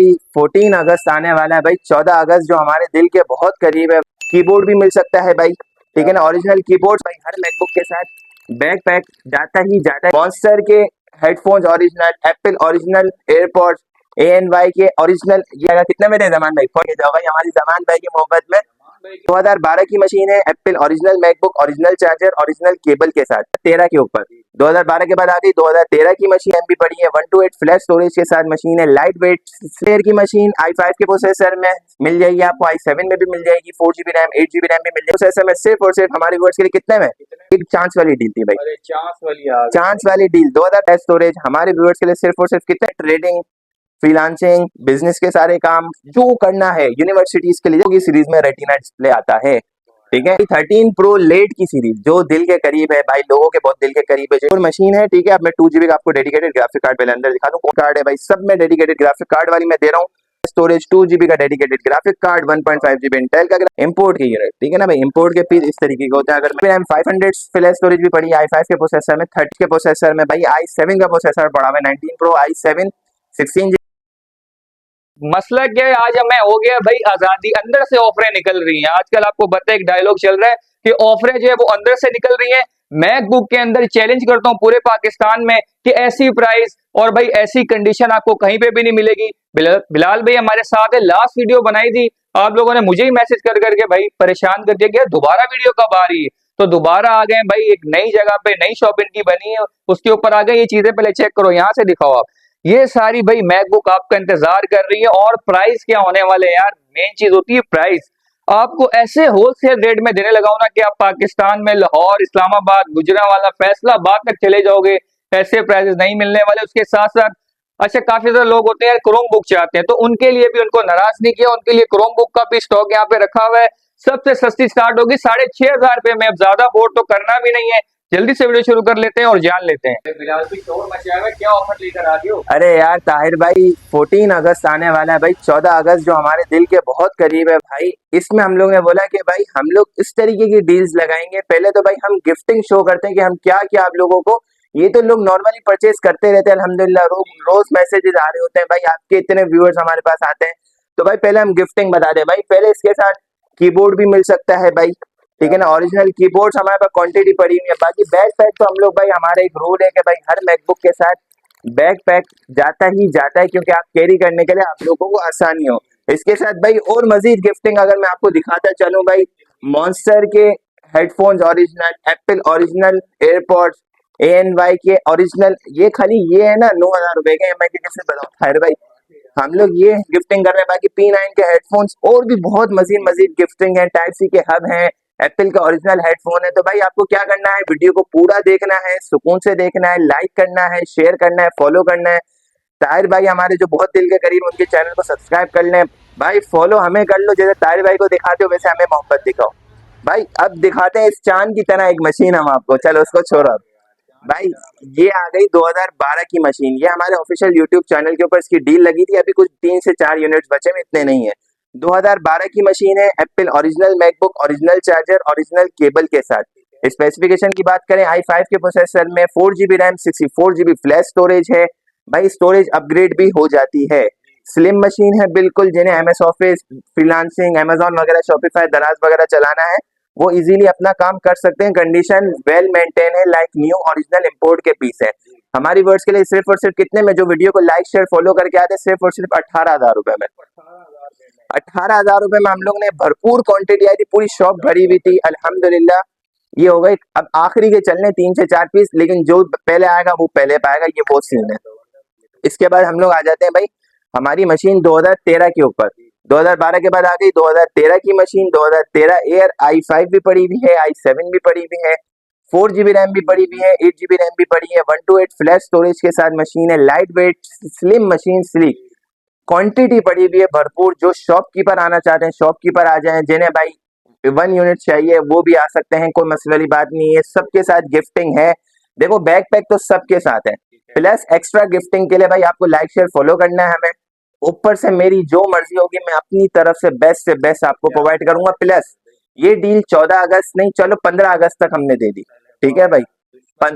भाई 14 अगस्त आने वाला है भाई। 14 अगस्त जो हमारे दिल के बहुत करीब है। कीबोर्ड भी मिल सकता है भाई, ठीक है ना। ओरिजिनल कीबोर्ड भाई हर मैकबुक के साथ। बैकपैक जाता ही जाता है। मॉन्स्टर के headphones original, Apple original AirPods, ANY के ओरिजिनल। ये आएगा कितने में दे जमान भाई? फोन जाओ भाई हमारी जमान भाई की मोहब्बत में। 2012 की मशीन है, Apple original MacBook, original charger, original cable के साथ 13 के ऊपर। 2012 के बाद आ गई 2013 की मशीन। एमबी पड़ी है 128 फ्लैश स्टोरेज के साथ मशीन है। लाइट वेट स्लेयर की मशीन i5 के प्रोसेसर में मिल जाएगी आपको, i7 में भी मिल जाएगी, 4GB रैम 8GB रैम भी मिल जाएगी। प्रोसेसर में सिर्फ और सिर्फ हमारे व्यूअर्स के लिए कितने में? एक चांस वाली डील थी भाई, चांस वाली डील। 2000 स्टोरेज हमारे व्यूअर्स के लिए सिर्फ और सिर्फ कितने? ट्रेडिंग, फ्रीलांसिंग, बिजनेस के सारे काम जो करना है, यूनिवर्सिटीज के लिए जो सीरीज में रेटिना डिस्प्ले आता है, ठीक है। 13 प्रो लेट की सीरीज जो दिल के करीब है भाई, लोगों के बहुत दिल के करीब है जो मशीन है, ठीक है। अब मैं 2GB का आपको डेडिकेटेड ग्राफिक कार्ड पहले अंदर दिखा दूं। कौन कार्ड है भाई? सब में डेडिकेटेड ग्राफिक कार्ड वाली मैं दे रहा हूँ। स्टोरेज 2GB का dedicated graphic card, 1.5GB Intel का इंपोर्ट की यूनिट, ठीक है ना भाई। इंपोर्ट के पीस इस तरीके के होते हैं। अगर मैं 500 फ्लैश स्टोरेज भी पड़ी है i5 के प्रोसेसर में, 30 के प्रोसेसर में भाई, i7 का प्रोसेसर पड़ा हुआ है, 19 प्रो i7 16। मसला क्या है, आज हमें हो गया भाई आजादी, अंदर से ऑफरें निकल रही हैं। आजकल आपको पता है एक डायलॉग चल रहा है कि ऑफरें जो है वो अंदर से निकल रही हैं। मैकबुक के अंदर चैलेंज करता हूं पूरे पाकिस्तान में कि ऐसी प्राइस और भाई ऐसी कंडीशन आपको कहीं पे भी नहीं मिलेगी। बिलाल भाई हमारे साथ है, लास्ट वीडियो बनाई थी, आप लोगों ने मुझे ही मैसेज कर करके भाई परेशान कर दिया कि दोबारा वीडियो कब आ रही है। तो दोबारा आ गए भाई, एक नई जगह पे नई शॉप इनकी बनी है, उसके ऊपर आ गए। ये चीजें पहले चेक करो, यहाँ से दिखाओ आप। ये सारी भाई मैकबुक आपका इंतजार कर रही है। और प्राइस क्या होने वाले यार, मेन चीज होती है प्राइस। आपको ऐसे होलसेल रेट में देने लगा ना कि आप पाकिस्तान में लाहौर, इस्लामाबाद, गुजरांवाला, फैसलाबाद तक चले जाओगे, ऐसे प्राइसेस नहीं मिलने वाले। उसके साथ साथ अच्छा काफी ज्यादा लोग होते हैं यार क्रोम बुक चाहते हैं, तो उनके लिए भी उनको नाराज नहीं किया, उनके लिए क्रोम बुक का भी स्टॉक यहाँ पे रखा हुआ है। सबसे सस्ती स्टार्ट होगी 6500 में। अब ज्यादा बोर्ड तो करना भी नहीं है, जल्दी से वीडियो शुरू कर लेते हैं और जान लेते हैं। बिलाल भी शोर मचाया हुआ है, क्या ऑफर लेकर आ रही हो? अरे यार ताहिर भाई 14 अगस्त आने वाला है भाई। 14 अगस्त जो हमारे दिल के बहुत करीब है भाई, इसमें हम लोग ने बोला कि भाई हम लोग इस तरीके की डील्स लगाएंगे। पहले तो भाई हम गिफ्टिंग शो करते हैं कि हम क्या क्या आप लोगों को, ये तो लोग नॉर्मली परचेज करते रहते हैं अल्हम्दुलिल्लाह, रोज मैसेजेस आ रहे होते हैं भाई, आपके इतने व्यूअर्स हमारे पास आते हैं। तो भाई पहले हम गिफ्टिंग बता दें भाई। पहले इसके साथ कीबोर्ड भी मिल सकता है भाई, ठीक है ना। ओरिजिनल कीबोर्ड्स हमारे पास क्वांटिटी पड़ी हुई है। बाकी बैक पैक तो हम लोग भाई, हमारा एक रूल है कि भाई हर मैकबुक के साथ बैक पैक जाता ही जाता है, क्योंकि आप कैरी करने के लिए आप लोगों को आसानी हो। इसके साथ भाई और मजीद गिफ्टिंग अगर मैं आपको दिखाता चलूं भाई, मॉन्स्टर के headphones original, Apple original AirPods, ANY के ओरिजिनल। ये खाली ये है ना 9000 रुपए के, मैं कैसे बताऊं खैर भाई, हम लोग ये गिफ्टिंग कर रहे हैं। बाकी P9 के हेडफोन्स और भी बहुत मजीद मजीद गिफ्टिंग है। टाइप सी के हब हैं, एप्पल का ओरिजिनल हेडफोन है। तो भाई आपको क्या करना है, वीडियो को पूरा देखना है, सुकून से देखना है, लाइक करना है, शेयर करना है, फॉलो करना है। ताहिर भाई हमारे जो बहुत दिल के करीब, उनके चैनल को सब्सक्राइब कर लें भाई, फॉलो हमें कर लो। जैसे ताहिर भाई को दिखाते हो वैसे हमें मोहब्बत दिखाओ भाई। अब दिखाते हैं इस चांद की तरह एक मशीन हम आपको, चलो उसको छोड़ो अब भाई। ये आ गई 2012 की मशीन, ये हमारे ऑफिशियल यूट्यूब चैनल के ऊपर इसकी डील लगी थी। अभी कुछ 3 से 4 यूनिट्स बचे हैं, इतने नहीं है। 2012 की मशीन है, Apple original MacBook, original charger, original cable के साथ। स्पेसिफिकेशन की बात करें, i5 के प्रोसेसर में 4GB RAM, 64GB flash storage है भाई। स्टोरेज अपग्रेड भी हो जाती है। स्लिम मशीन है बिल्कुल, जिन्हें MS ऑफिस, फ्रीलांसिंग, Amazon वगैरह, शॉपिफाई, दराज वगैरह चलाना है, वो इजीली अपना काम कर सकते हैं। कंडीशन वेल मेंटेन है, लाइक न्यू, ओरिजिनल इंपोर्ट के पीस है। हमारी वर्ड्स के लिए सिर्फ और सिर्फ कितने में, जो वीडियो को लाइक शेयर फॉलो करके आते हैं, सिर्फ और सिर्फ 18,000 रुपए में। 18,000 रुपए में हम लोग ने भरपूर क्वांटिटी आई थी, पूरी शॉप भरी हुई थी अल्हम्दुलिल्लाह। ये हो गई, अब आखिरी के चलने 3 से 4 पीस, लेकिन जो पहले आएगा वो पहले पाएगा, ये वो सीन है। इसके बाद हम लोग आ जाते हैं भाई हमारी मशीन 2013 के ऊपर। 2012 के बाद आ गई 2013 की मशीन। 2013 एयर, i5 भी पड़ी हुई है, i7 भी पड़ी हुई है, 4GB रैम भी पड़ी हुई है, 8GB रैम भी पड़ी है, 128 फ्लैश स्टोरेज के साथ मशीन है। Light weight slim machine, sleek, quantity पड़ी हुई है भरपूर। जो शॉपकीपर आना चाहते हैं शॉपकीपर आ जाएं, जिन्हें भाई 1 यूनिट चाहिए वो भी आ सकते हैं, कोई मसले वाली बात नहीं है। सबके साथ गिफ्टिंग है। देखो बैक पैक तो सबके साथ है, प्लस एक्स्ट्रा गिफ्टिंग के लिए भाई आपको लाइक शेयर फॉलो करना है हमें। ऊपर से मेरी जो मर्जी होगी मैं अपनी तरफ से बेस्ट आपको प्रोवाइड करूंगा। प्लस ये डील 14 अगस्त नहीं, चलो 15 अगस्त तक हमने दे दी, ठीक है भाई।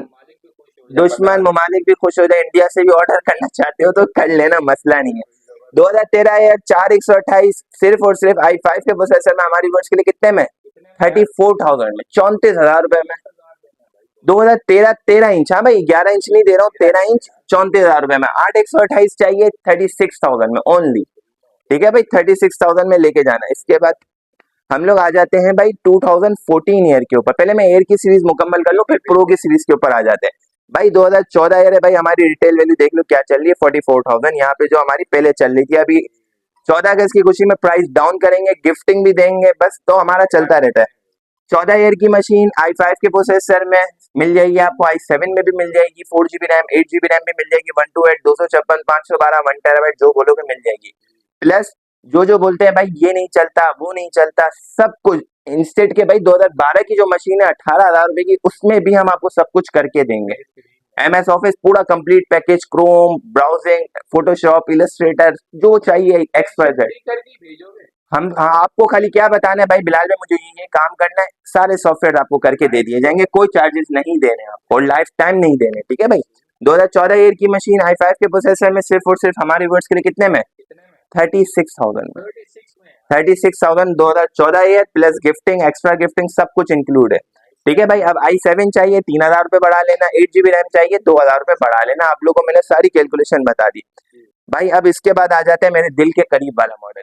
दुश्मन ममालिक भी खुश हो जाए, इंडिया से भी ऑर्डर करना चाहते हो तो कर लेना, मसला नहीं है। 2013 यार 4128 सिर्फ और सिर्फ i5 के प्रोसेसर में हमारी वर्ड्स के लिए कितने में? 34,000 में, 34,000 रुपए में। 2013 13 इंच, हाँ भाई 11 इंच नहीं दे रहा हूँ, 13 इंच 34,000 रुपए में। 8 128 चाहिए 36,000 में ओनली, ठीक है भाई, 36,000 में लेके जाना। इसके बाद हम लोग आ जाते हैं भाई 2014 ईयर के ऊपर। पहले मैं एयर की सीरीज मुकम्मल कर लूं, फिर प्रो की सीरीज के ऊपर आ जाते हैं। भाई 2014 ईयर है भाई, हमारी रिटेल वैल्यू देख लो क्या चल रही है, 44,000 यहाँ पे जो हमारी पहले चल रही थी। अभी 14 अगस्त की खुशी में प्राइस डाउन करेंगे, गिफ्टिंग भी देंगे, बस तो हमारा चलता रहता है। 14 ईयर की मशीन i5 के प्रोसेसर में मिल जाएगी आपको, i7 में भी मिल जाएगी, 4GB रैम 8GB रैम भी मिल जाएगी, 128 256 512 1 टेराबाइट जो बोलोगे मिल जाएगी। प्लस जो बोलते हैं भाई ये नहीं चलता वो नहीं चलता, सब कुछ इंस्टेंट के भाई 2012 की जो मशीन है 18,000 रुपए की, उसमें भी हम आपको सब कुछ करके देंगे। MS ऑफिस पूरा complete package, Chrome, browsing, Photoshop, Illustrator, जो चाहिए XYZ हम, हाँ, आपको खाली क्या बताना है भाई बिलाल में, मुझे ये काम करना है, सारे सॉफ्टवेयर आपको करके दे दिए जाएंगे, कोई चार्जेस नहीं देने आपको और लाइफ टाइम नहीं देने, ठीक है भाई। 2014 ईयर की मशीन i5 के प्रोसेसर में सिर्फ और सिर्फ हमारे वर्ड्स के लिए कितने में? 36,000 में, 36,000 2014 year plus gifting, extra gifting सब कुछ इंक्लूड है, ठीक है भाई। अब i7 चाहिए 3,000 रुपए बढ़ा लेना, 8GB रैम चाहिए 2,000 रुपए बढ़ा लेना, आप लोगों को मैंने सारी कैलकुलेशन बता दी भाई। अब इसके बाद आ जाते हैं मेरे दिल के करीब वाला मॉडल,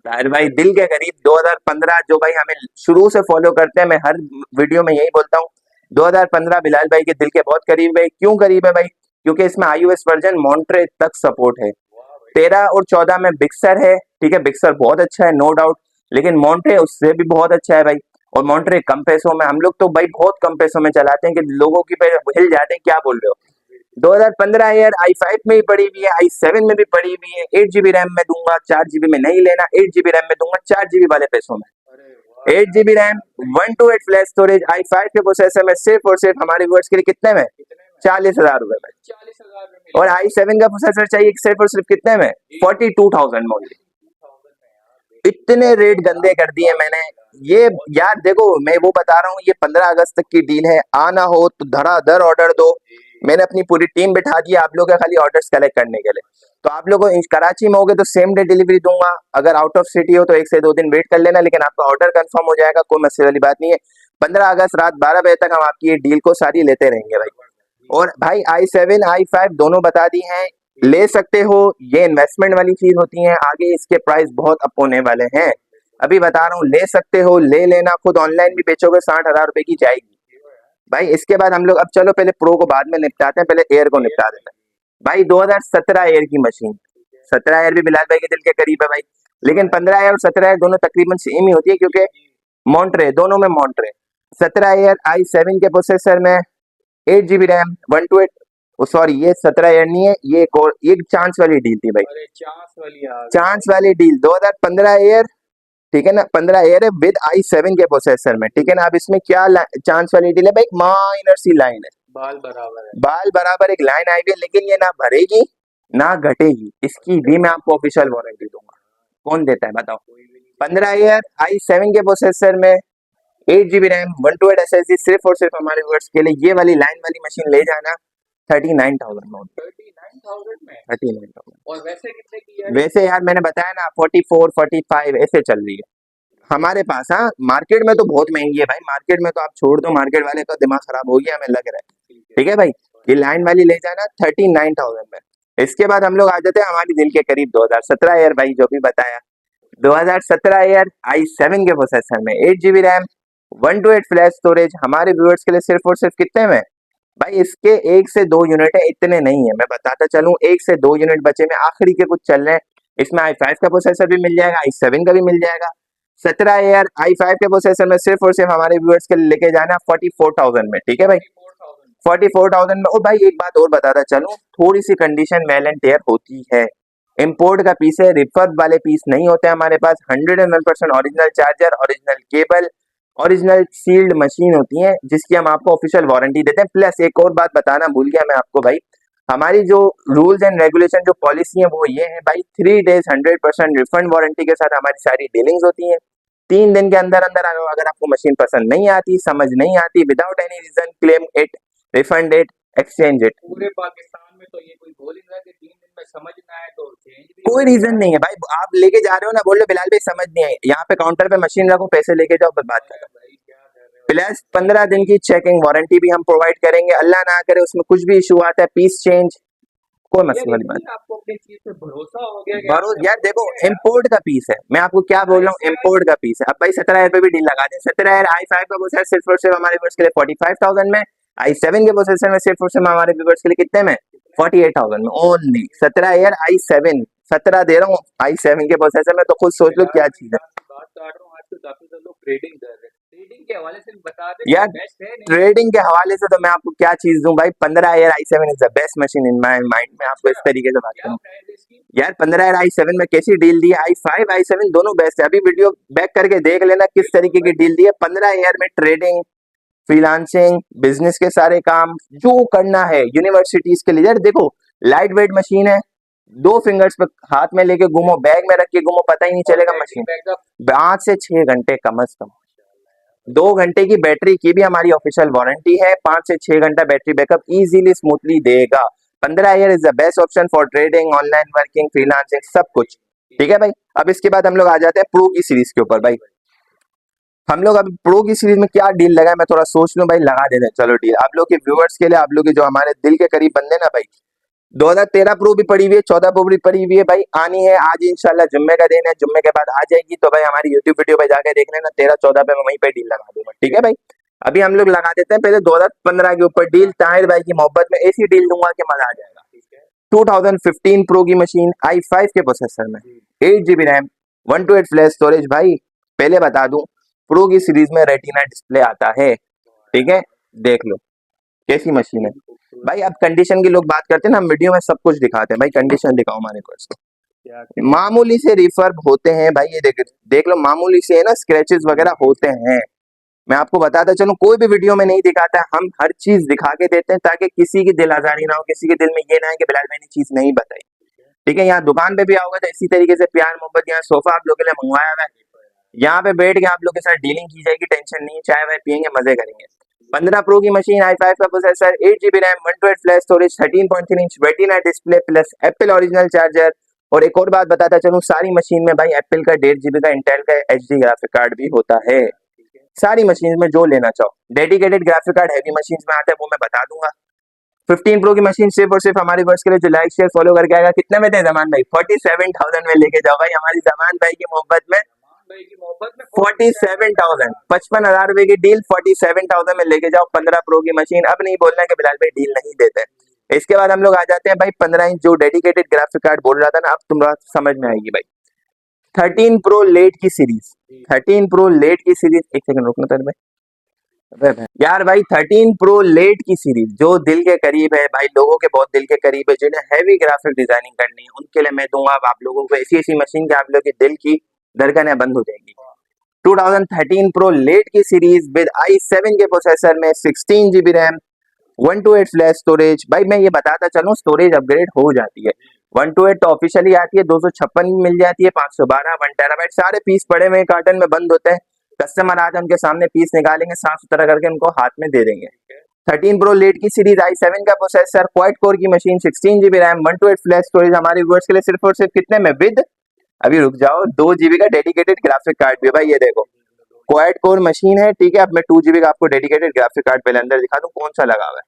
ताहिर भाई दिल के करीब 2015, जो भाई हमें शुरू से फॉलो करते हैं, मैं हर वीडियो में यही बोलता हूँ, 2015 बिलाल भाई के दिल के बहुत करीब है। क्यों करीब है भाई? क्योंकि इसमें iOS वर्जन मॉन्ट्रे तक सपोर्ट है। 13 और 14 में बिक्सर है, ठीक है, बिक्सर बहुत अच्छा है नो डाउट, लेकिन मॉन्ट्रे उससे भी बहुत अच्छा है भाई। और मॉन्ट्रे कम पैसों में, हम लोग तो भाई बहुत कम पैसों में चलाते हैं कि लोगों की पैसे हिल जाते हैं, क्या बोल रहे हो। 2015 ईयर i5 में भी पड़ी हुई है, i7 में भी पड़ी हुई है, 8GB रैम में दूंगा, 4GB में नहीं लेना, 8GB रैम में दूंगा 4GB वाले पैसों में। 8GB RAM 128 flash storage i5 के प्रोसेसर में सिर्फ और सिर्फ हमारे व्यूअर्स के लिए कितने में? 40,000 रुपए में। और i7 का प्रोसेसर चाहिए सिर्फ और सिर्फ कितने में? 42,000 में। इतने रेट गंदे कर दिए मैंने ये यार। देखो मैं वो बता रहा हूँ, ये 15 अगस्त तक की डील है, आना हो तो धड़ाधड़ ऑर्डर दो। मैंने अपनी पूरी टीम बिठा दी आप लोगों के खाली ऑर्डर्स कलेक्ट करने के लिए। तो आप लोगों को कराची में होगे तो सेम डे डिलीवरी दूंगा, अगर आउट ऑफ सिटी हो तो 1 से 2 दिन वेट कर लेना, लेकिन आपका ऑर्डर कंफर्म हो जाएगा, कोई मसले वाली बात नहीं है। 15 अगस्त रात 12 बजे तक हम आपकी ये डील को सारी लेते रहेंगे भाई। और भाई i7 i5 दोनों बता दी हैं, ले सकते हो, ये इन्वेस्टमेंट वाली चीज होती है, आगे इसके प्राइस बहुत अप होने वाले हैं। अभी बता रहा हूँ, ले सकते हो, ले लेना, खुद ऑनलाइन भी बेचोगे 60,000 रुपए की जाएगी भाई। इसके बाद हम लोग अब चलो पहले प्रो को बाद में निपटाते हैं, पहले एयर को निपटा देते हैं भाई। 2017 एयर की मशीन, 17 एयर भी बिलाल भाई के दिल के करीब है भाई, लेकिन 15 एयर और 17 एयर दोनों तकरीबन सेम ही होती है, क्योंकि मॉन्ट्रे दोनों में मॉन्ट्रे। 17 एयर i7 के प्रोसेसर में 8GB रैम 128, सॉरी ये 17 एयर नहीं है, ये एक और एक चांस वाली डील थी भाई, चांस वाली डील 2015 एयर, ठीक है ना, 15 एयर है विद i7 के प्रोसेसर में, ठीक है ना। अब इसमें क्या चांस वाली डील है भाई, माइनर सी लाइन है, बाल बराबर एक लाइन आई हुई है, लेकिन ये ना भरेगी ना घटेगी, इसकी भी मैं आपको ऑफिशियल वारंटी दूंगा। कौन देता है बताओ? 15 ईयर i7 के प्रोसेसर में 8GB रैम 128 SSD, सिर्फ और सिर्फ हमारे व्यूअर्स के लिए ये वाली लाइन वाली मशीन ले जाना 39,000 में। 39,000 और वैसे कितने की है? वैसे यार मैंने बताया ना 44 45 ऐसे चल रही है हमारे पास। हाँ मार्केट में तो बहुत महंगी है भाई, मार्केट में तो आप छोड़ दो, मार्केट वाले का दिमाग खराब हो गया हमें लग रहा है, ठीक है भाई। ये लाइन वाली ले जाना 39,000 में। इसके बाद हम लोग आ जाते हैं हमारी दिल के करीब 2017 ईयर भाई, जो भी बताया 2017 ईयर i7 के प्रोसेसर में 8GB रैम 128 फ्लैश स्टोरेज, हमारे व्यूअर्स के लिए सिर्फ और सिर्फ कितने में भाई? इसके 1 से 2 यूनिट है, इतने नहीं है, मैं बताता चलूं 1 से 2 यूनिट बचे में आखिरी के कुछ चल रहे हैं। इसमें i5 का प्रोसेसर भी मिल जाएगा, i7 का भी मिल जाएगा। 17 ईयर i5 के प्रोसेसर में सिर्फ और सिर्फ हमारे व्यूअर्स के लिए लेके जाना 44,000 में, ठीक है भाई, 44,000 में। और भाई एक बात और बताता चलूं, थोड़ी सी कंडीशन वेल एंड टेयर होती है, इंपोर्ट का पीस है, रिफर्ब वाले पीस नहीं होते हमारे पास, 101% original charger, original cable, original sealed machine होती है, जिसकी हम आपको ऑफिशियल वारंटी देते हैं। प्लस एक और बात बताना भूल गया मैं आपको भाई, हमारी जो रूल्स एंड रेगुलेशन जो पॉलिसी है वो ये है भाई, 3 डेज 100% रिफंड वारंटी के साथ हमारी सारी डीलिंग्स होती हैं। 3 दिन के अंदर अंदर अगर आपको मशीन पसंद नहीं आती, समझ नहीं आती, without any reason claim it, refund it, exchange it. पूरे पाकिस्तान में तो ये कोई बोल ही नहीं रहा कि 3 दिन में समझ ना आए तो चेंज भी कोई हो रीजन जाए। नहीं है भाई, आप लेके जा रहे हो ना, बोल लो बिलाल भाई समझ नहीं आई, यहाँ पे काउंटर पे मशीन रखो, पैसे लेके जाओ, बस बात अरे खत्म। भाई क्या कर रहे हो प्लस यार। 15 दिन की चेकिंग वारंटी भी हम प्रोवाइड करेंगे, अल्लाह ना करे उसमें कुछ भी इशू आता है, पीस चेंज, कोई यार मसला नहीं। इतनी आपको अपनी चीज पे भरोसा हो गया कि भरो आपने यार, बोल देखो दिया यार। इम्पोर्ट का पीस है, मैं आपको क्या बोल रहा हूँ, i7 इम्पोर्ट का पीस है। अब भाई 17,000 रुपए भी डील लगा दें, 17,000 i5 का प्रोसेसर सिर्फ और सिर्फ हमारे व्यूअर्स के लिए 45,000 में, i7 के प्रोसेसर में सिर्फ और सिर्फ हमारे व्यूअर्स के लिए कितने में, 48,000 में ओनली। 17,000 i7, 17 दे रहा हूँ i7 के प्रोसेसर में, तो खुद सोच लो बिलाल क्या भाई चीज मैं है। आपकी बात काट रहा हूँ, आजकल काफी सारे लोग ट्रेडिंग कर रहे हैं, ट्रेडिंग के हवाले से बता दे कोई यार बेस्ट है नहीं है। ट्रेडिंग के हवाले से तो मैं आपको क्या चीज दूं भाई, 15,000 i7 is the best machine in my mind में, आपको इस अच्छा तरीके से बात क्या करूं। प्राइस है इसकी। यार 15,000 i7 में कैसी डील दी है, i5 i7 दोनों बेस्ट है, अभी वीडियो बैक करके देख लेना किस बिल्कुल तरीके भाई की डील दी है। 15,000 में ट्रेडिंग, फ्रीलांसिंग, बिजनेस के सारे काम जो करना है, यूनिवर्सिटीज के लिए। यार देखो लाइट वेट मशीन है, 2 फिंगर्स पे हाथ में लेके घूमो, बैग में रख के घूमो, पता ही नहीं और चलेगा बैटरी मशीन। बैकअप। 5 से 6 घंटे कम अज कम, 2 घंटे की बैटरी की भी हमारी ऑफिशियल वारंटी है, 5 से 6 घंटा बैटरी बैकअप इजीली स्मूथली देगा। 15,000 is the best option for trading, online working, freelancing, सब कुछ। ठीक है भाई, अब इसके बाद हम लोग आ जाते हैं प्रो की सीरीज के ऊपर। भाई हम लोग अब प्रो की सीरीज में क्या डील लगाए, मैं थोड़ा सोच लूं भाई, लगा देते हैं चलो डील आप लोग के व्यूअर्स के लिए, आप लोग के जो हमारे दिल के करीब बंदे ना भाई। 2013 प्रो भी पड़ी हुई है, 14 प्रो भी पड़ी हुई है भाई, आनी है आज इंशाल्लाह, जुम्मे का दिन है, जुम्मे के बाद आ जाएगी, तो भाई हमारी यूट्यूब वीडियो पे जाके देख लेना, 13-14 पे मैं वहीं पे डील लगा दूंगा। ठीक है भाई, अभी हम लोग लगा देते हैं पहले 2015 के ऊपर डील, ताहिर भाई की मोहब्बत में ऐसी डील दूंगा कि मजा आ जाएगा। ठीक है 2015 प्रो की मशीन, i5 के प्रोसेसर में, जी 8 GB रैम, 128 फ्लैश स्टोरेज। भाई पहले बता दूं, प्रो की सीरीज में रेटिना डिस्प्ले आता है, ठीक है, देख लो कैसी मशीन है। भाई अब कंडीशन की लोग बात करते हैं ना, हम वीडियो में सब कुछ दिखाते हैं, भाई कंडीशन दिखाओ हमारे को इसको। क्या क्या मामूली से रिफर्ब होते हैं भाई, ये देख देख लो, मामूली से है ना, स्क्रैचेस वगैरह होते हैं। मैं आपको बताता चलूं, कोई भी वीडियो में नहीं दिखाता है, हम हर चीज दिखा के देते हैं ताकि किसी की दिल आजारी ना हो, किसी के दिल में ये ना है कि बिलाल भाई ने चीज नहीं बताई। ठीक है, यहाँ दुकान पे भी आओगे तो इसी तरीके से प्यार मोहब्बत, यहाँ सोफा आप लोग के लिए मंगवाया हुआ है, यहाँ पे बैठ के आप लोग के साथ डीलिंग की जाएगी, टेंशन नहीं, चाय वाय पियेंगे, मजे करेंगे। 15 प्रो की मशीन, i5 का processor, 8 GB RAM, 128 flash storage, 13.3 inch retina display plus Apple original charger. और एक और बात बताता चलूं, सारी मशीन में भाई एप्पल का 1.5 GB का इंटेल का HD ग्राफिक कार्ड भी होता है। सारी मशीन में जो लेना चाहो, dedicated graphic card heavy machine में आता है, वो मैं बता दूंगा। 15 प्रो की मशीन सिर्फ और सिर्फ हमारे वर्ष के लिए जो लाइक शेयर फॉलो करके आएगा, कितने में थे जमान भाई, 47,000 में लेके जाओ भाई, हमारी जमान भाई की मोहब्बत में सलमान भाई की मोहब्बत में 47,000, 55,000 रुपए की डील 47,000 में लेके जाओ 15 प्रो की मशीन। अब नहीं बोलना कि बिलाल भाई डील नहीं देते। इसके बाद हम लोग आ जाते हैं भाई 15 इंच जो डेडिकेटेड ग्राफिक कार्ड बोल रहा था ना, अब तुम समझ में आएगी भाई। 13 प्रो लेट की सीरीज, 13 प्रो लेट की सीरीज, एक सेकंड रुकना तेरे में। यार भाई 13 प्रो लेट की सीरीज जो दिल के करीब है भाई, लोगों के बहुत दिल के करीब है, जिन्हें हैवी ग्राफिक डिजाइनिंग करनी है, उनके लिए मैं दूंगा अब आप लोगों को ऐसी ऐसी मशीन के आप लोग के दिल की धड़कनें बंद हो जाएंगी। 2013 प्रो लेट की सीरीज विद i7 के प्रोसेसर में, 16 GB रैम, 128 फ्लैश स्टोरेज। भाई मैं ये बताता चलूं, स्टोरेज अपग्रेड हो जाती है, 128 तो ऑफिशियली आती है, 256 मिल जाती है, 512, 1 TB, सारे पीस पड़े हुए कार्टन में बंद होते हैं, कस्टमर आज उनके सामने पीस निकालेंगे, साफ सुथरा करके उनको हाथ में दे देंगे। 13 प्रो लेट की सीरीज, i7 का प्रोसेसर, क्वाड कोर की machine, 16 GB RAM, 128 flash storage, हमारे व्यूअर्स के लिए सिर्फ और सिर्फ कितने में, विद, अभी रुक जाओ, 2 GB का डेडिकेटेड ग्राफिक कार्ड भी। भाई ये देखो क्वाड कोर मशीन है, ठीक है, अब मैं 2 GB का आपको डेडिकेटेड ग्राफिक कार्ड पहले अंदर दिखा दूं कौन सा लगा हुआ है।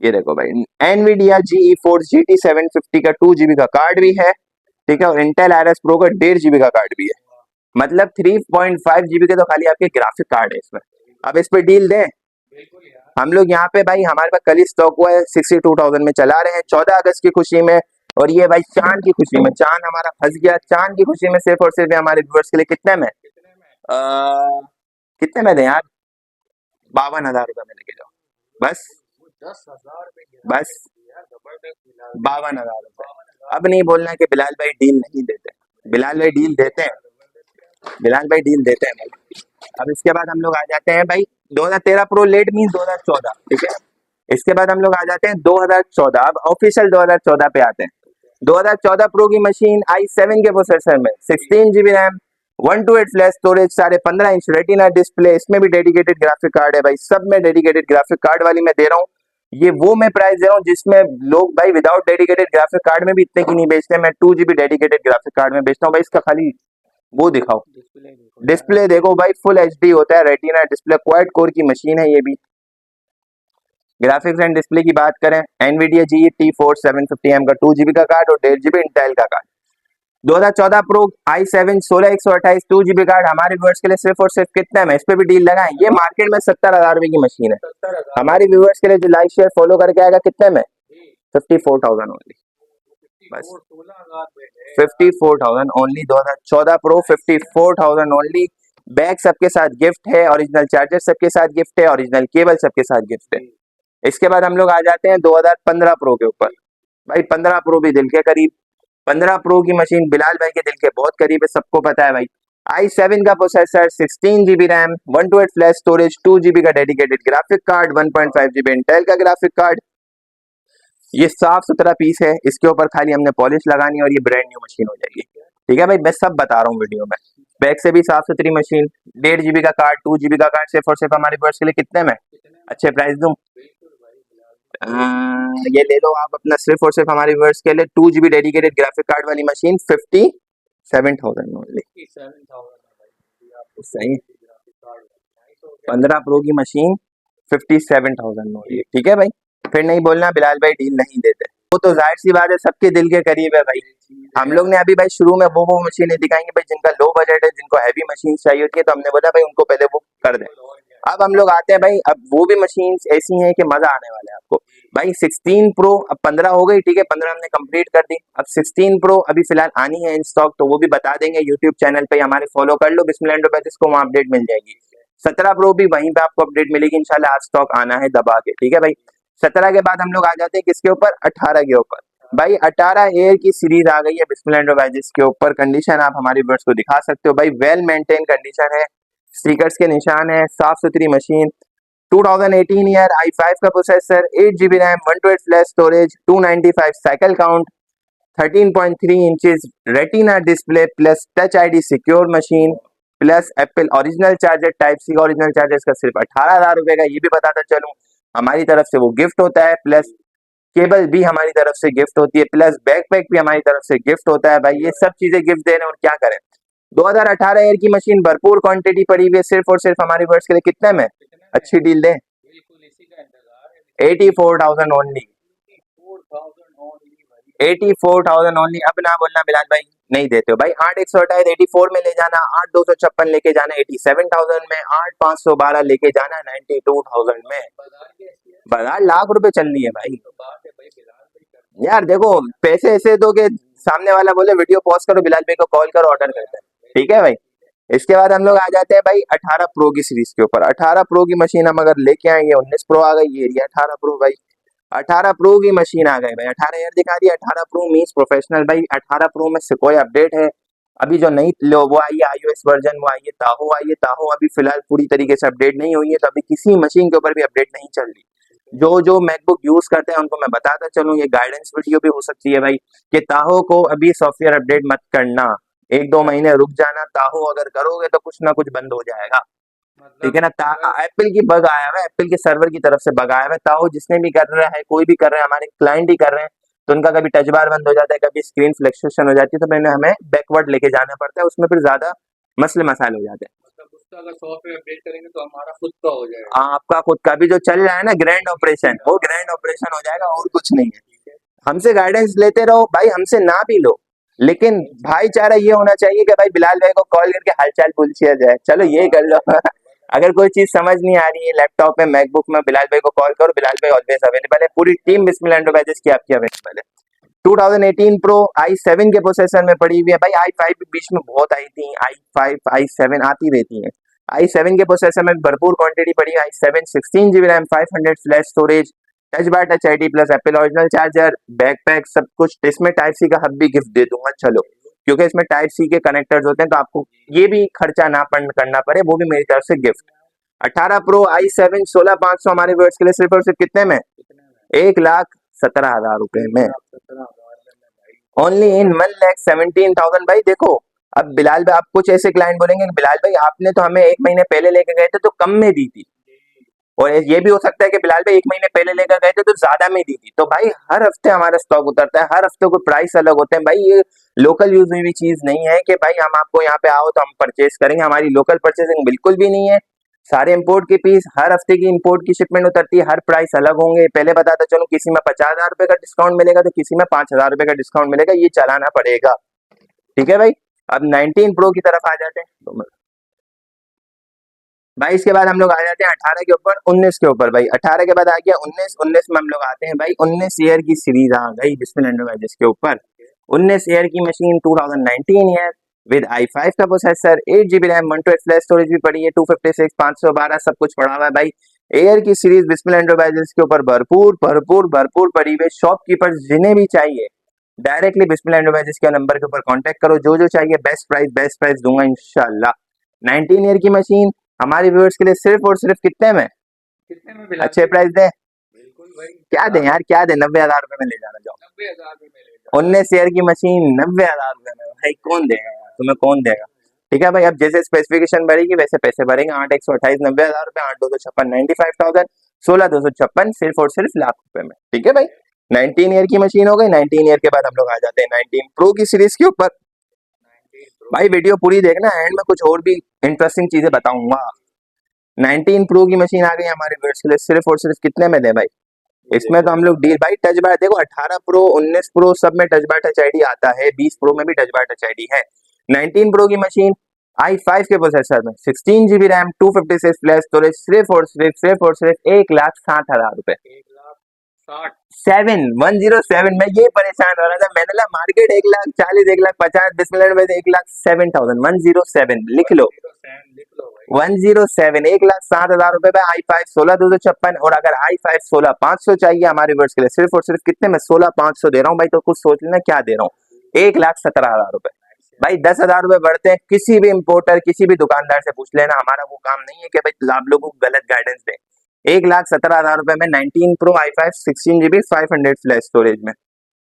ये देखो भाई, एनवीडिया GeForce GT 750 का 2 GB का कार्ड भी है, ठीक है, और इंटेल Iris Pro का 1.5 GB का कार्ड भी है, मतलब 3.5 GB के तो खाली आपके ग्राफिक कार्ड है इसमें। अब इस पे डील दें बिल्कुल यार हम लोग यहाँ पे भाई, हमारे पास कल ही स्टॉक हुआ है, 62,000 में चला रहे हैं 14 अगस्त की खुशी में। और ये भाई चांद की खुशी में, चांद हमारा फंस गया, चांद की खुशी में सिर्फ और सिर्फ हमारे व्यूअर्स के लिए कितने में, कितने में। कितने में दें यार, 52,000 रुपए में लेके जाओ, बस वो 10,000 रुपए बस यार जबरदस्त मिला 52,000 रुपए। 52,000 अब नहीं बोलना कि बिलाल भाई डील नहीं देते, बिलाल भाई डील देते हैं, बिलाल भाई डील देते हैं भाई। अब इसके बाद हम लोग आ जाते हैं भाई 2013 प्रो लेट मीन 2014, ठीक है, इसके बाद हम लोग आ जाते हैं 2014, अब ऑफिशियल 2014 पे आते हैं। 2014 प्रो की मशीन, i7 के प्रोसेसर में, 16 GB रैम, 128 फ्लैश स्टोरेज, साढ़े 15 इंच रेटिना डिस्प्ले, इसमें भी डेडिकेटेड ग्राफिक कार्ड है भाई, सब में डेडिकेटेड ग्राफिक कार्ड वाली मैं दे रहा हूँ। ये वो मैं प्राइस दे रहा हूँ जिसमें लोग भाई विदाउट डेडिकेटेड ग्राफिक कार्ड में भी इतने की नहीं बेचते, मैं 2 GB डेडिकेटेड ग्राफिक कार्ड में बेचता हूँ भाई। इसका खाली वो दिखाओ, डिस्प्ले देखो भाई, फुल HD होता है, रेटिना डिस्प्ले, क्वाड कोर की मशीन है ये भी। ग्राफिक्स एंड डिस्प्ले की बात करें, एनवीडिया GE T4 750M का 2 GB का कार्ड और 1.5 GB इंटेल का card. 2014 pro i7 16 128 2 GB card हमारे व्यूअर्स के लिए सिर्फ और सिर्फ कितने में, इस पे भी डील लगाएं। ये मार्केट में 70,000 रुपए की मशीन है, हमारे व्यूअर्स के लिए जो लाइक शेयर फॉलो करके आएगा कितने में, 54,000 ओनली, बस 54,000 ओनली। 2014 pro 54,000 only. बैग सबके साथ गिफ्ट है, ओरिजिनल चार्जर सबके साथ गिफ्ट है, ओरिजिनल केबल सबके साथ गिफ्ट है। इसके बाद हम लोग आ जाते हैं 2015 प्रो के ऊपर। भाई 15 प्रो भी दिल के करीब, 15 प्रो की मशीन बिलाल भाई के दिल के बहुत करीब है, सबको पता है भाई। i7 का processor, 16 GB RAM, 128 flash storage, 2 GB का dedicated graphic card, 1.5 GB Intel का ग्राफिक कार्ड। ये साफ सुथरा पीस है, इसके ऊपर खाली हमने पॉलिश लगानी है और ये ब्रांड न्यू मशीन हो जाएगी। ठीक है भाई, मैं सब बता रहा हूँ वीडियो में। बैक से भी साफ सुथरी मशीन, 1.5 GB का कार्ड, 2 GB का कार्ड, सिर्फ और सिर्फ हमारे व्यूअर्स के लिए कितने में, अच्छे प्राइस दूं। ये ले लो आप अपना, सिर्फ और सिर्फ हमारे व्यूअर्स के लिए 2 GB डेडिकेटेड ग्राफिक कार्ड वाली मशीन 57,000 ओनली। सही, 15 प्रो की मशीन 57,000 ओनली। ठीक है भाई, फिर नहीं बोलना बिलाल भाई डील नहीं देते, वो तो जाहिर सी बात है सबके दिल के करीब है भाई। हम लोग ने अभी भाई शुरू में वो मशीनें दिखाएंगे भाई जिनका लो बजट है, जिनको हैवी मशीन चाहिए होती है, तो हमने बोला भाई उनको पहले वो कर दें। अब हम लोग आते हैं भाई, अब वो भी मशीन ऐसी हैं कि मजा आने वाला है आपको भाई। 16 प्रो, अब 15 हो गई, ठीक है 15 हमने कंप्लीट कर दी, अब 16 प्रो अभी फिलहाल आनी है इन स्टॉक, तो वो भी बता देंगे यूट्यूब चैनल पे, हमारे फॉलो कर लो बिस्मिल्लाह एंटरप्राइजेस को, वहाँ अपडेट मिल जाएगी। 17 प्रो भी वहीं पे आपको अपडेट मिलेगी इंशाल्लाह, आज स्टॉक आना है दबा के। ठीक है भाई, 17 के बाद हम लोग आ जाते हैं किसके ऊपर, 18 के ऊपर। भाई 18 एयर की सीरीज आ गई है बिस्मिल्लाह एंटरप्राइजेस के ऊपर। कंडीशन आप हमारे व्यूअर्स को दिखा सकते हो भाई, वेल मेंटेन कंडीशन है, स्टिकर्स के निशान है, साफ सुथरी मशीन। 2018 ईयर, i5 का processor, 8 GB RAM, 128 flash storage, 295 cycle count, 13.3 inches retina display plus touch ID secure machine, plus Apple original charger type C का, ओरिजिनल चार्जर इसका सिर्फ 18,000 रुपए का, ये भी बताता चलूं हमारी तरफ से वो गिफ्ट होता है, प्लस केबल भी हमारी तरफ से गिफ्ट होती है, प्लस बैकपैक भी हमारी तरफ से गिफ्ट होता है भाई। ये सब चीजें गिफ्ट दे रहे हैं और क्या करें। 2018 ईयर की मशीन, भरपूर क्वांटिटी पड़ी हुई है, सिर्फ और सिर्फ हमारे वर्ष के लिए कितने में, अच्छी डील दें, 84,000 ओनली, 84,000 ओनली। अब ना बोलना बिलाल भाई नहीं देते हो भाई, 8,128 84 में ले जाना, 8,256 लेके जाना 87,000 में, 8,512 लेके जाना 92,000 में। बाजार लाख रुपए चल रही है भाई। यार देखो, पैसे ऐसे दो कि सामने वाला बोले वीडियो पॉज करो बिलाल भाई को कॉल करो, ऑर्डर करते हैं। ठीक है भाई, इसके बाद हम लोग आ जाते हैं भाई 18 प्रो की सीरीज के ऊपर। 18 प्रो की मशीन हम अगर लेके आएंगे, 19 प्रो आ गई, ये रही 18 प्रो भाई। 18 प्रो की मशीन आ गई भाई, 18 ईयर दिखा दी, 18 प्रो मीन्स प्रोफेशनल भाई। 18 प्रो में सिकोई अपडेट है, अभी जो नई लो वो आई है iOS वर्जन, वो आई है ताहो, आई है ताहो अभी फिलहाल पूरी तरीके से अपडेट नहीं हुई है, तो अभी किसी मशीन के ऊपर भी अपडेट नहीं चल रही। जो जो मैकबुक यूज करते हैं उनको मैं बताता चलूं, ये गाइडेंस वीडियो भी हो सकती है भाई, कि ताहो को अभी सॉफ्टवेयर अपडेट मत करना, 1-2 महीने रुक जाना, ताहो अगर करोगे तो कुछ ना कुछ बंद हो जाएगा। ठीक है ना, एप्पल की बग आया हुआ है, एप्पल के सर्वर की तरफ से बग आया हुआ है, ताहो जिसने भी कर रहा है, कोई भी कर रहा है, हमारे क्लाइंट ही कर रहे हैं, तो उनका कभी टच बार बंद हो जाता है, कभी स्क्रीन फ्लक्चुएशन हो जाती है, तो मैंने हमें बैकवर्ड लेके जाना पड़ता है, उसमें फिर ज्यादा मसले मसाले हो जाते हैं। अगर सॉफ्टवेयर अपडेट करेंगे तो हमारा खुद का हो जाएगा, आपका खुद का भी जो चल रहा है ना ग्रैंड ऑपरेशन, वो ग्रैंड ऑपरेशन हो जाएगा और कुछ नहीं है। हमसे गाइडेंस लेते रहो भाई, हमसे ना भी लो, लेकिन भाईचारा ये होना चाहिए कि भाई बिलाल भाई को कॉल करके हालचाल पूछिया जाए, चलो ये कर लो। अगर कोई चीज समझ नहीं आ रही है लैपटॉप में, मैकबुक में, बिलाल भाई को कॉल करो, बिलाल भाई ऑलवेज अवेलेबल है, पूरी टीम बिस्मिल्लाह एंटरप्राइजेस की आपकी अवेलेबल है। 2018 प्रो i7 के प्रोसेसर में पड़ी हुई है भाई, i5 भी बीच में बहुत आई थी, i5 i7 आती रहती है। i7 के प्रोसेसर में भरपूर क्वांटिटी पड़ी है, i7 16 GB RAM, 500 flash storage, touch bar touch ID plus Apple original charger, backpack सब कुछ। इसमें टाइप सी का हब भी गिफ्ट दे दूंगा चलो, क्योंकि इसमें टाइप सी के कनेक्टर्स होते हैं, तो आपको ये भी खर्चा ना करना पड़े, वो भी मेरी तरफ से गिफ्ट। 18 प्रो i7 16,500 हमारे व्यूअर्स के लिए सिर्फ और सिर्फ कितने में, 1,17,000 रुपए में, ओनली इन 1,17,000 भाई। देखो अब बिलाल भाई, आप कुछ ऐसे क्लाइंट बोलेंगे कि बिलाल भाई आपने तो हमें 1 महीने पहले लेके गए थे तो कम में दी थी, और ये भी हो सकता है कि बिलाल भाई 1 महीने पहले लेकर गए थे तो ज्यादा में दी थी। तो भाई हर हफ्ते हमारा स्टॉक उतरता है, हर हफ्ते को प्राइस अलग होते हैं भाई। ये लोकल यूज में भी चीज नहीं है कि भाई हम आपको यहाँ पे आओ तो हम परचेस करेंगे, हमारी लोकल परचेसिंग बिल्कुल भी नहीं है। सारे इंपोर्ट के पीस, हर हफ्ते की इंपोर्ट की शिपमेंट उतरती है, हर प्राइस अलग होंगे। पहले बताता चलो, किसी में 50,000 रुपए का डिस्काउंट मिलेगा तो किसी में 5,000 रुपए का डिस्काउंट मिलेगा, ये चलाना पड़ेगा। ठीक है भाई। अब 19 प्रो की तरफ आ जाते हैं भाई। इसके बाद हम लोग आ जाते हैं 18 के ऊपर, 19 के ऊपर भाई। 18 के बाद आ गया 19, 19 में हम लोग आते हैं भाई 19 ईयर की सीरीज आ गई बिस्मिल एंटरप्राइजेस के ऊपर। 19 ईयर की मशीन 2019 ईयर विद i5 का processor, 8 GB RAM, 128 flash storage भी पड़ी है, 256, 512 सब कुछ पड़ा हुआ है भाई। एयर की सीरीज बिस्मिल एंटरप्राइजेस के ऊपर भरपूर भरपूर भरपूर पड़ी हुई। शॉपकीपर्स जिन्हें भी चाहिए डायरेक्टली बिस्मिल एंटरप्राइजेस के नंबर के ऊपर कांटेक्ट करो, जो जो चाहिए बेस्ट प्राइस दूंगा इंशाल्लाह। 19 ईयर की मशीन हमारे व्यूअर्स के लिए सिर्फ और सिर्फ कितने में मिला अच्छे प्राइस दें? बिल्कुल भाई, क्या दें यार, क्या दें? 90,000 रुपए में ले जाना जाओ। 90,000 में ले जाओ। 19 ईयर की मशीन 90,000 रुपए में भाई, कौन देगा यार? तुम्हें कौन देगा? ठीक है भाई। अब जैसे स्पेसिफिकेशन बढ़ेगी वैसे पैसे बढ़ेंगे। 8 128 90,000 रुपए, 8 256 95,000, 16 256 सिर्फ और सिर्फ लाख रुपए में। ठीक है भाई। 19 ईयर की मशीन हो गई। 19 ईयर के बाद हम लोग आ जाते हैं 19 प्रो की सीरीज के ऊपर। भाई वीडियो पूरी देखना, एंड में कुछ और भी इंटरेस्टिंग चीजें बताऊंगा। 19 प्रो की मशीन आ गई हमारे व्यूअर्स के लिए सिर्फ और सिर्फ कितने में दे भाई? इसमें तो हम लोग डील भाई टच बार देखो, 18 प्रो 19 प्रो सब में टच बार टच आईडी आता है, 20 प्रो में भी टच बार टच आईडी है। 19 प्रो की मशीन i5 के प्रोसेसर में, 16 GB रैम, 256 फ्लैश स्टोरेज, सिर्फ और सिर्फ 1,60,000 रुपए। 1,60,000 107 में ये परेशान हो रहा था मैंने ला मार्केट 1,40,000 1,50,000 बिस्मिल में 1,07,000 107 लिख लो। लिख लो भाई। 107 1,60,000 रुपए में i5 16,256। और अगर i5 16,500 चाहिए हमारे व्यूअर्स के लिए सिर्फ और सिर्फ कितने में 16,500 दे रहा हूँ भाई। तो कुछ सोच लेना क्या दे रहा हूँ, 1,17,000 रुपए भाई। 10,000 रुपए बढ़ते हैं, किसी भी इंपोर्टर किसी भी दुकानदार से पूछ लेना। हमारा वो काम नहीं है कि भाई आप लोगों को गलत गाइडेंस दें। 1,17,000 रुपए में 19 pro i5 16 GB 500 flash storage में।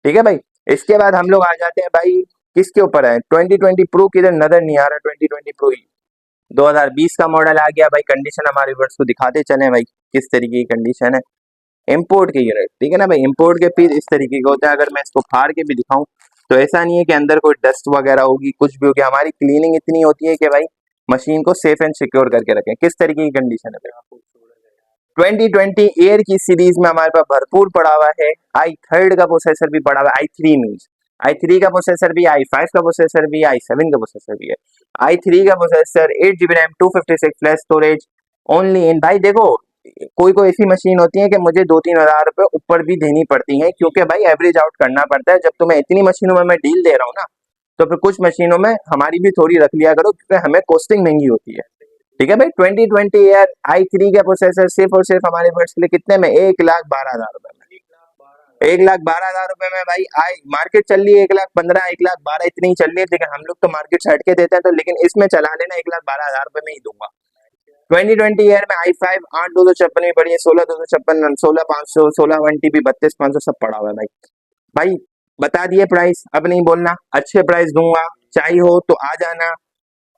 ठीक है भाई। इसके बाद हम लोग आ जाते हैं भाई किसके ऊपर है, 2020 प्रो किधर नजर नहीं आ रहा। 2020 प्रो 2020 का मॉडल आ गया भाई। कंडीशन हमारे व्यूअर्स को दिखाते चले भाई किस तरीके की कंडीशन है। इंपोर्ट के यूनिट, ठीक है ना भाई। इंपोर्ट के पीस इस तरीके के होते हैं। अगर मैं इसको फाड़ के भी दिखाऊं तो ऐसा नहीं है कि अंदर कोई डस्ट वगैरह होगी, कुछ भी होगी। हमारी क्लीनिंग इतनी होती है कि भाई मशीन को सेफ एंड सिक्योर करके रखें। किस तरीके की कंडीशन है भाई? 2020 एयर की सीरीज में हमारे पास भरपूर पड़ा हुआ है। i3 का प्रोसेसर भी पड़ा हुआ है। i3 का प्रोसेसर भी, i5 का प्रोसेसर भी, i7 का प्रोसेसर भी है। i3 का processor, 8 GB RAM, 256 flash storage only in. भाई देखो, कोई कोई ऐसी मशीन होती है कि मुझे 2-3 हजार रुपए ऊपर भी देनी पड़ती है, क्योंकि भाई एवरेज आउट करना पड़ता है। जब तुम्हें इतनी मशीनों में मैं डील दे रहा हूँ ना, तो फिर कुछ मशीनों में हमारी भी थोड़ी रख लिया करो, क्योंकि हमें कॉस्टिंग महंगी होती है। ठीक है भाई। 2020 ईयर i3 का प्रोसेसर सिर्फ और सिर्फ हमारे वर्ष के लिए कितने में, 1,12,000 रुपए में। 1,12,000 रुपए में भाई आई मार्केट चल रही है 1,15,000 1,12,000 इतनी ही चल रही है। लेकिन हम लोग तो मार्केट से हटके देते हैं, तो लेकिन इसमें चला लेना 1,12,000 रुपए में ही दूंगा। 2020 ईयर में i5 8,256 में पड़ी है, 16,256, 16,500, 16,1 TB 32,500 सब पड़ा हुआ है भाई। भाई बता दिए प्राइस, अब नहीं बोलना, अच्छे प्राइस दूंगा। चाहिए हो तो आ जाना,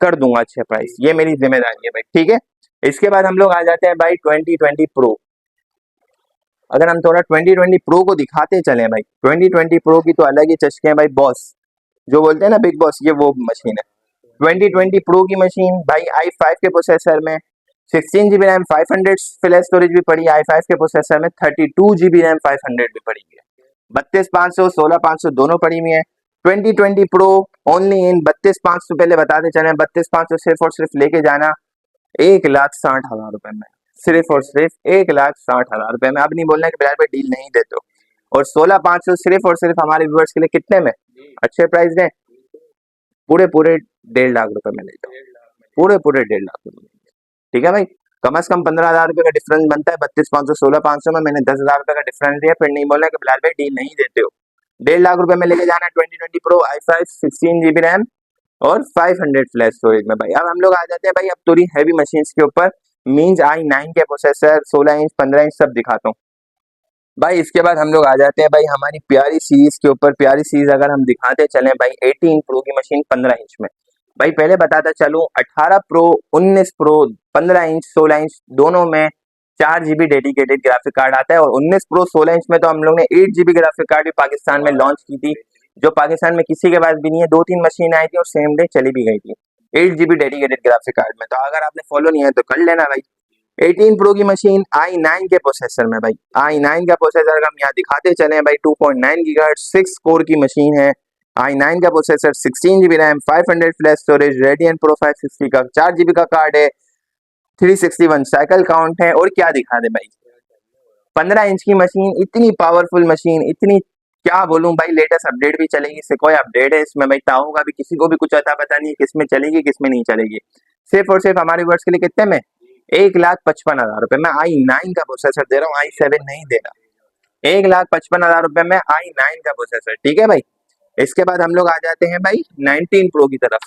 कर दूंगा अच्छे प्राइस, ये मेरी जिम्मेदारी है भाई। ठीक है। इसके बाद हम लोग आ जाते हैं भाई 2020 प्रो। अगर हम थोड़ा 2020 प्रो को दिखाते चले भाई, 2020 प्रो की तो अलग ही चस्के हैं भाई। बॉस जो बोलते हैं ना, बिग बॉस, ये वो मशीन है। 2020 प्रो की मशीन भाई i5 के प्रोसेसर में, 16 GB रैम, 500 फ्लैश स्टोरेज भी पड़ी है। i5 के प्रोसेसर में 32 GB रैम 500 भी पड़ी है। 32,500 16,500 दोनों पड़ी हुई है। 2020 प्रो ओनली इन 32,500 पहले बताते चले, 32,500 सिर्फ और सिर्फ लेके जाना 1,60,000 रुपए में, सिर्फ और सिर्फ 1,60,000 रुपए में। अब नहीं बोलना कि बिलाल भाई डील नहीं देते हो। और 16,500 सिर्फ और सिर्फ हमारे व्यूअर्स के लिए कितने में अच्छे प्राइस दें, पूरे 1,50,000 रुपए में ले जाओ, पूरे 1,50,000 रुपए में। ठीक है भाई। कम से कम 15,000 रुपए का डिफरेंस बनता है। 32,500 16,500 में मैंने 10,000 रुपए का डिफरेंस दिया। फिर नहीं बोलना कि बिलाल भाई डील नहीं देते हो। 1,50,000 रुपए में लेके जाना 2020 प्रो i5 16 GB रैम और 500 फ्लैश स्टोरेज में भाई। अब हम लोग आ जाते हैं भाई अब थोड़ी हैवी मशीन्स के ऊपर। मींस i9 के प्रोसेसर 16 इंच 15 इंच सब दिखाता हूँ भाई। इसके बाद हम लोग आ जाते हैं भाई हमारी प्यारी सीरीज के ऊपर। प्यारी सीरीज अगर हम दिखाते चले भाई, 18 प्रो की मशीन 15 इंच में भाई। पहले बताता चलूं, 18 प्रो 19 प्रो 15 इंच 16 इंच दोनों में 4 GB डेडिकेटेड ग्राफिक कार्ड आता है। और 19 प्रो 16 इंच में तो हम लोग ने 8 GB ग्राफिक कार्ड भी पाकिस्तान में लॉन्च की थी, जो पाकिस्तान में किसी के पास भी नहीं है। 2-3 मशीन आई थी और सेम डे चली भी गई थी 8 GB डेडिकेटेड ग्राफिक कार्ड में। तो अगर आपने फॉलो नहीं है तो कर लेना भाई। 18 प्रो की मशीन i9 के प्रोसेसर में भाई, i9 का प्रोसेसर हम यहाँ दिखाते चले भाई। 2.9 GHz 6 कोर की मशीन है, i9 का processor, 16 GB RAM, 500 flash storage, Radeon Pro 560 का 4 GB का कार्ड है, 361 साइकिल काउंट है। और क्या दिखा दे भाई, 15 इंच की मशीन, इतनी पावरफुल मशीन, इतनी क्या बोलूं भाई। लेटेस्ट अपडेट भी चलेगी, इससे कोई अपडेट है इसमें भाई, ताऊ का भी किसी को भी कुछ अता पता नहीं है किसमें चलेगी किसमें नहीं चलेगी। सिर्फ और सिर्फ हमारे वर्ष के लिए कितने में, 1,55,000 रुपए में i9 का प्रोसेसर दे रहा हूँ, i7 नहीं दे रहा। 1,55,000 रुपए में i9 का प्रोसेसर, ठीक है भाई। इसके बाद हम लोग आ जाते हैं भाई 19 प्रो की तरफ।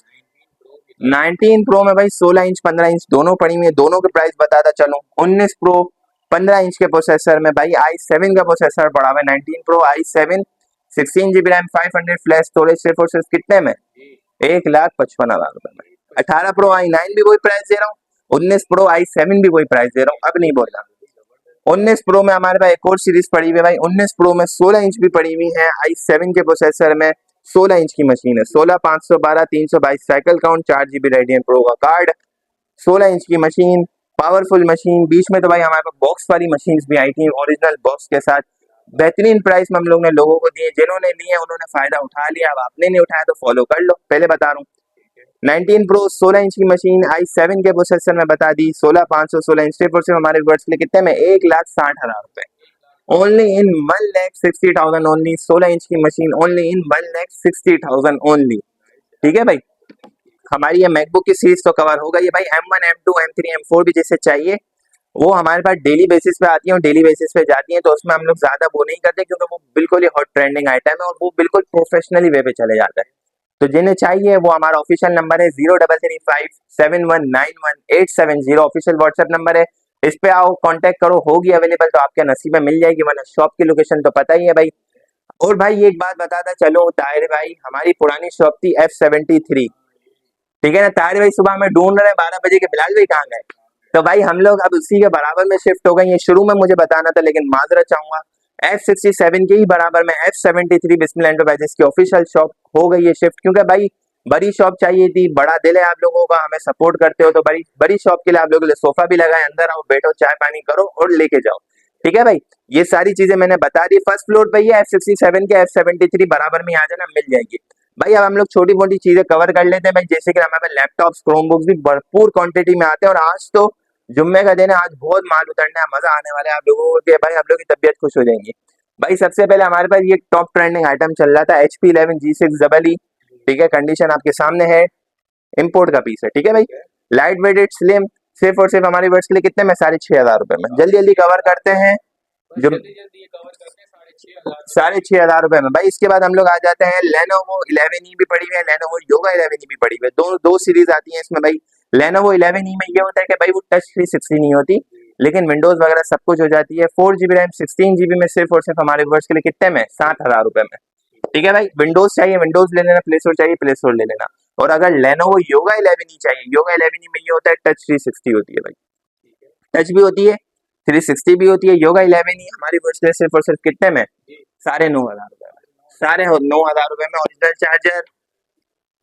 19 प्रो में भाई 16 इंच 15 इंच दोनों पड़ी हुई है, दोनों के प्राइस बताता चलो। 19 प्रो 15 इंच के प्रोसेसर में भाई i7 का प्रोसेसर पड़ा हुआ है। 19 pro i7 16 GB RAM, 500 flash storage, सिर्फ और सिर्फ कितने में, 1,55,000 रुपए में। 18 प्रो i9 भी वही प्राइस दे रहा हूँ, 19 प्रो i7 भी वही प्राइस दे रहा हूँ, अब नहीं बोल रहा। 19 प्रो में हमारे पास एक और सीरीज पड़ी हुई है भाई। 19 प्रो में 16 इंच भी पड़ी हुई है, i7 के प्रोसेसर में 16 इंच की मशीन है, 16 512 322 cycle count, 4 GB Radeon Pro का कार्ड, 16 इंच की मशीन, पावरफुल मशीन। बीच में तो भाई हमारे पास बॉक्स वाली मशीन भी आई थी ओरिजिनल बॉक्स के साथ, बेहतरीन प्राइस में हम लोग ने लोगों को दिए। जिन्होंने लिए उन्होंने फायदा उठा लिया, अब आपने नहीं उठाया तो फॉलो कर लो, पहले बता रहा हूँ। 19 प्रो 16 इंच की मशीन, i7 के प्रोसेसर में बता दी, 16 516 इंच, सिर्फ और सिर्फ हमारे वर्ष के लिए कितने में, 1,60,000 रुपए, ओनली इन 1,60,000 ओनली। 16 इंच की मशीन ओनली इन 1,60,000 ओनली, ठीक है भाई। हमारी ये मैकबुक की सीरीज तो कवर हो गई है भाई। M1 M2 M3 M4 भी जैसे चाहिए वो हमारे पास डेली बेसिस पे आती है और डेली बेसिस पे जाती है, तो उसमें हम लोग ज्यादा वो नहीं करते क्योंकि वो बिल्कुल ही हॉट ट्रेंडिंग आइटम है और वो बिल्कुल प्रोफेशनली वे पे चले जाता है। तो जिन्हें चाहिए वो हमारा ऑफिशियल नंबर है 0335719870, ऑफिशियल व्हाट्सएप नंबर है, इस पे आओ कांटेक्ट करो, होगी अवेलेबल तो आपके नसीब में मिल जाएगी, वरना शॉप की लोकेशन तो पता ही है भाई। और भाई ये एक बात बताता चलो ताहिर भाई, हमारी पुरानी शॉप थी F73, ठीक है ना। ताहिर भाई सुबह में ढूंढ रहे हैं 12 बजे के, बिलाल भाई कहाँ गए, तो भाई हम लोग अब उसी के बराबर में शिफ्ट हो गए। ये शुरू में मुझे बताना था लेकिन माजरत चाहूंगा, F67 के ही बराबर में F73 बिस्मिल एंटरप्राइजेस की ऑफिशियल शॉप हो गई है शिफ्ट, क्योंकि भाई बड़ी शॉप चाहिए थी, बड़ा दिल है आप लोगों का, हमें सपोर्ट करते हो, तो बड़ी बड़ी शॉप के लिए आप लोगों के लिए सोफा भी लगाए, अंदर आओ बैठो चाय पानी करो और लेके जाओ, ठीक है भाई। ये सारी चीजें मैंने बता दी। फर्स्ट फ्लोर पे ये F67 के F73 बराबर में आ जाना, मिल जाएगी भाई। अब हम लोग छोटी मोटी चीजें कवर कर लेते हैं भाई, जैसे कि हमारे पास लैपटॉप्स क्रोमबुक्स भी भरपूर क्वांटिटी में आते हैं। और आज तो जुम्मे का दिन है, आज बहुत माल उतरना है, मजा आने वाला है आप लोगों को, भाई आप लोग की तबीयत खुश हो जाएंगी भाई। सबसे पहले हमारे पास ये टॉप ट्रेंडिंग आइटम चल रहा था HP 11 G6EE, ठीक है, कंडीशन आपके सामने है, इंपोर्ट का पीस है, ठीक है भाई। लाइट वेटेड स्लिम, सिर्फ और सिर्फ हमारे वर्ष के लिए कितने में, 6,500 रुपए में। जल्दी जल्दी कवर करते हैं जो 6,500 रुपए में भाई। इसके बाद हम लोग आ जाते हैं Lenovo 11E भी पड़ी हुई है, Lenovo Yoga 11E भी पड़ी हुई है, दो सीरीज आती है इसमें भाई। Lenovo 11E में ये होता है कि भाई वो टच 360 नहीं होती, लेकिन विंडोज वगैरह सब कुछ हो जाती है। 4 GB रैम 16 GB में, सिर्फ और सिर्फ हमारे वर्ष के लिए कितने में, 7,000 रुपए में, ठीक है भाई। विंडोज चाहिए विंडोज ले लेना, प्ले स्टोर चाहिए प्ले स्टोर ले लेना। और अगर Lenovo Yoga 11E चाहिए, Yoga 11E में ये होता है टच 360 होती है भाई, टच भी होती है 360 भी होती है। Yoga 11E हमारी वर्ष के लिए सिर्फ और सिर्फ कितने में, 9,500 रुपए में, 9,500 रुपए में। ओरिजिनल चार्जर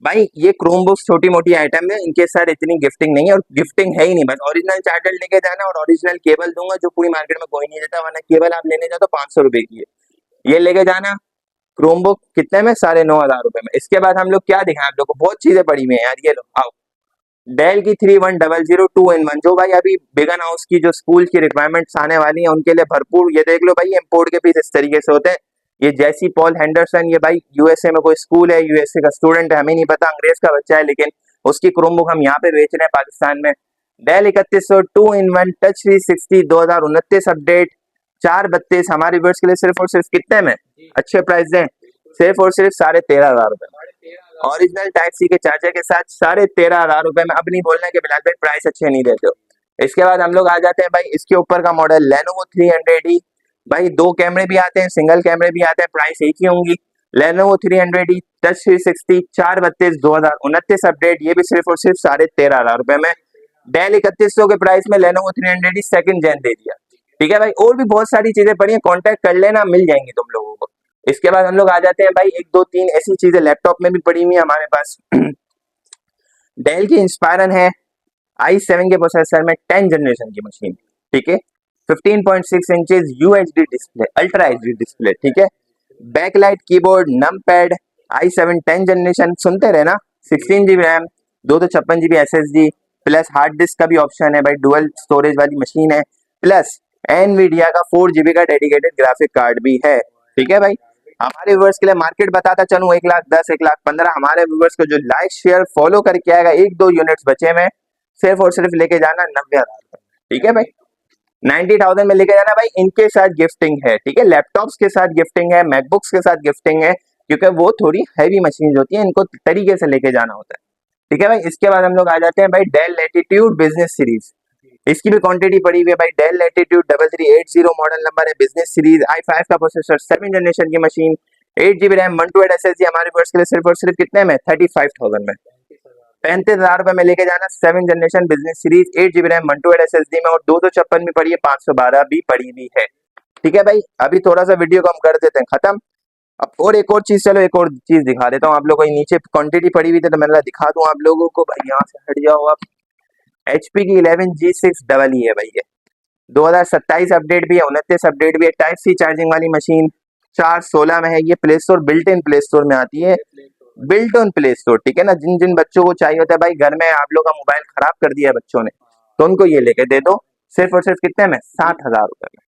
भाई, ये क्रोमबुक्स छोटी मोटी आइटम है, इनके साथ इतनी गिफ्टिंग नहीं है, और गिफ्टिंग है ही नहीं, बस ओरिजिनल चार्जर लेके जाना और ओरिजिनल केबल दूंगा जो पूरी मार्केट में कोई नहीं देता, वरना केबल आप लेने जाओ तो 500 रुपए की है, ये लेके जाना। क्रोमबुक कितने में, 9,500 रुपए में। इसके बाद हम लोग क्या दिखाएं आप लोग को, बहुत चीजें पड़ी हुई है यार, ये लो आओ, डेल की 3100 2-in-1, जो भाई अभी बिगन हाउस की जो स्कूल की रिक्वायरमेंट्स आने वाली है उनके लिए भरपूर। ये देख लो भाई, इंपोर्ट के पीस इस तरीके से होते हैं। ये जैसी पॉल हेंडरसन, ये भाई यूएसए में कोई स्कूल है, यूएसए का स्टूडेंट है, हमें नहीं पता, अंग्रेज का बच्चा है, लेकिन उसकी क्रोमबुक हम यहाँ पे बेच रहे हैं पाकिस्तान में। डेल 3100 2-in-1 टच 360 2029 अपडेट 432 हमारे व्यूअर्स के लिए सिर्फ और सिर्फ कितने में, अच्छे प्राइस दें, सिर्फ और सिर्फ 13,500 रुपए में। ओरिजिनल टाइप सी के चार्जर के साथ 13,500 रुपए में। अब नहीं बोलना कि बिलाल भाई प्राइस अच्छे नहीं देते हो। इसके बाद हम लोग आ जाते हैं भाई, इसके ऊपर का मॉडल Lenovo 300E, भाई 2 कैमरे भी आते हैं, सिंगल कैमरे भी आते हैं, प्राइस एक ही होंगी। Lenovo 300E टच 360 432 2029 अपडेट, ये भी सिर्फ और सिर्फ 13,500 रुपए में। डेल 3100 के प्राइस में लेनोवो 300 सेकंड जेन दे दिया। ठीक है भाई, और भी बहुत सारी चीजें पड़ी हैं, कॉन्टेक्ट कर लेना, मिल जाएंगी तुम लोगों को। इसके बाद हम लोग आ जाते हैं भाई, एक दो तीन ऐसी चीजें लैपटॉप में भी पड़ी हुई है हमारे पास। डेल की इंस्पायरन है i7 के प्रोसेसर में 10 जनरेशन की मशीन। ठीक है, 15.6 inches UHD display, ultra HD display. ठीक है, बैकलाइट कीबोर्ड, नम पैड, i7 10 जनरेशन, सुनते रहे ना, 16 GB RAM, 256 GB SSD, plus hard disk का भी ऑप्शन है भाई, डुअल स्टोरेज वाली मशीन है, प्लस एनवीडिया का 4 GB का डेडिकेटेड ग्राफिक कार्ड भी है। ठीक है भाई, हमारे व्यूवर्स के लिए मार्केट बताता चलूं, 1,10,000, 1,15,000, हमारे व्यूवर्स को जो लाइक शेयर फॉलो करके आएगा, 1-2 यूनिट्स बचे में, सिर्फ और सिर्फ लेके जाना 90,000। ठीक है भाई, 90,000 में लेके जाना भाई, इनके साथ गिफ्टिंग है। ठीक है, लैपटॉप्स के साथ गिफ्टिंग है, मैकबुक्स के साथ गिफ्टिंग है, क्योंकि वो थोड़ी हैवी मशीन होती है, इनको तरीके से लेके जाना होता है। ठीक है भाई, इसके बाद हम लोग आ जाते हैं भाई डेल लैटिट्यूड बिजनेस सीरीज। इसकी भी क्वांटिटी पड़ी हुई है भाई, डेल लैटिट्यूड 3380 मॉडल नंबर है, बिजनेस सीरीज, i5 का प्रोसेसर, 7 जनरेशन की मशीन, 8 GB रैम, 128 SSD, हमारे वर्ष के लिए सिर्फ और सिर्फ कितने में, 35,000 में, 35,000 रुपए में लेके जाना। 7 generation business series, 8 GB RAM, 128 SSD में, और 256 भी पड़ी है, 512 भी पड़ी हुई है। ठीक है भाई, अभी थोड़ा सा वीडियो को हम कर देते हैं खत्म। अब और एक और चीज, चलो एक और चीज दिखा देता हूँ आप लोगों को, नीचे क्वांटिटी पड़ी हुई थी तो मैंने दिखा दूं आप लोगों को भाई, यहाँ से हट जाओ आप। HP की 11G6EE है भाई, ये 2027 अपडेट भी है, 29 अपडेट भी है, टाइप सी चार्जिंग वाली मशीन, 416 में है ये, play store built in play store में आती है, बिल्ट इन प्ले स्टोर। ठीक है ना, जिन जिन बच्चों को चाहिए होता है भाई, घर में आप लोग का मोबाइल खराब कर दिया है बच्चों ने, तो उनको ये लेके दे दो, सिर्फ और सिर्फ कितने में, 60,000 रुपए में।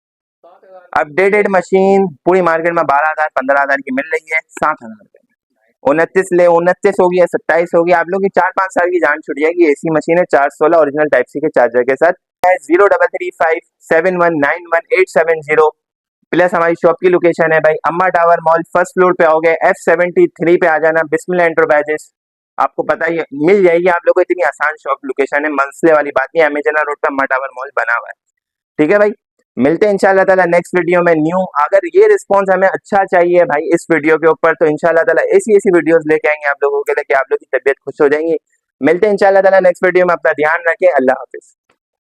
अपडेटेड मशीन पूरी मार्केट में 12,000 15,000 की मिल रही है, 60,000 रुपए में। 29 होगी या 27 होगी, आप लोग की 4-5 साल की जान छुट जाएगी। एसी मशीन है, 416 ओरिजिनल टाइप सी के चार्जर के साथ, 0335719870, प्लस हमारी शॉप की लोकेशन है भाई अम्मा टावर मॉल, फर्स्ट फ्लोर पे आओगे, F73 पे आ जाना, बिस्मिल्लाह एंटरप्राइजेस, आपको पता ही मिल जाएगी आप लोगों को, इतनी आसान शॉप लोकेशन है, मंसले वाली बात नहीं, अमेजना रोड पे अम्मा टावर मॉल बना हुआ है। ठीक है भाई, मिलते हैं इंशाल्लाह ताला नेक्स्ट वीडियो में न्यू। अगर ये रिस्पांस हमें अच्छा चाहिए भाई इस वीडियो के ऊपर, तो इंशाल्लाह ताला ऐसी ऐसी वीडियोस लेके आएंगे आप लोगों के लिए कि आप लोग की तबीयत खुश हो जाएंगी। मिलते हैं इंशाल्लाह ताला नेक्स्ट वीडियो में, अपना ध्यान रखें, अल्लाह हाफिज।